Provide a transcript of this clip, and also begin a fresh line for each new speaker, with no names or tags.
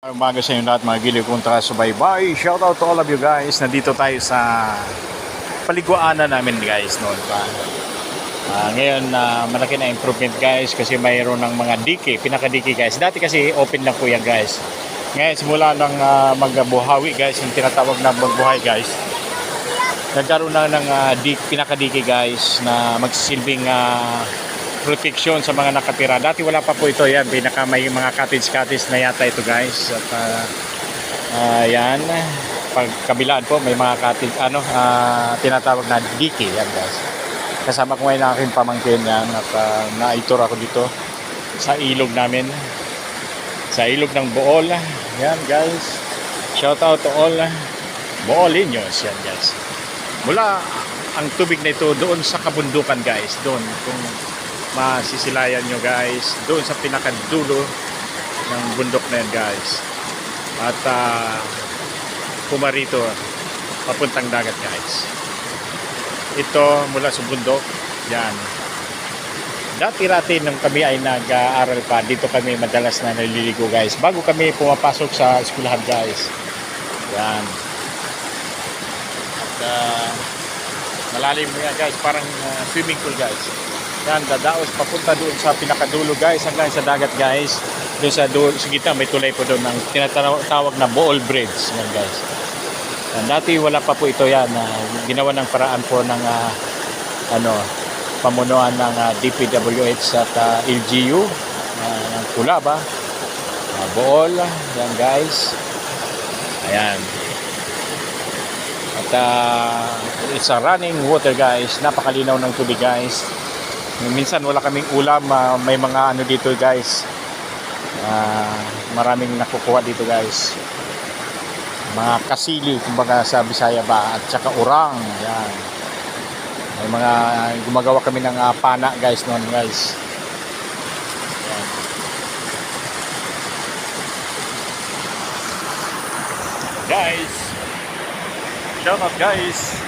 Umaga sa inyo lahat mga giliw kong taga-subaybay. Shout out to all of you guys. Nandito tayo sa paliguanan namin guys noon pa. Ngayon malaki na improvement guys kasi mayroon ng mga dike, pinaka-dike guys. Dati kasi open lang po yan guys. Ngayon simula ng magbuhawi guys, yung tinatawag na magbuhay guys. Nagkaroon na ng pinaka-dike guys na magsisilbing protection sa mga nakatira. Dati wala pa po ito yan. Pinaka may mga cottage na yata ito guys. At yan. Pagkabilaan po may mga cottage tinatawag na dike yan guys. Kasama ko ngayon ang aking pamangkin yan at naitur ako dito sa ilog namin. Sa ilog ng Bohol. Yan guys. Shout out to all Boholinos yan guys. Mula ang tubig na ito doon sa kabundukan guys. Doon kung masisilayan nyo guys doon sa pinakadulo ng bundok na yan guys at pumarito papuntang dagat guys. Ito mula sa bundok yan. Dati-rati nung kami ay nag-aaral pa dito kami madalas na naliligo guys bago kami pumapasok sa eskwelahan guys yan. At malalim mo yan guys, parang swimming pool guys. Yan, dadaos papunta doon sa pinakadulo guys, hanggang sa dagat guys. Doon sa gitna may tulay po doon ng tinatawag na Bohol Bridge. Yan guys. Yan, dati wala pa po ito yan. Ginawa ng paraan po ng pamunuan ng DPWH at LGU ng Kulaba. Bohol. Yan guys. Ayan. At it's a running water guys. Napakalinaw ng tubig guys. Minsan wala kaming ulam, may mga dito guys. Maraming nakukuha dito guys. Mga kasili, kumbaga sa Bisaya ba, at saka urang. Yan. May mga gumagawa kami ng pana guys noon guys. Yan. Guys. Shout out guys.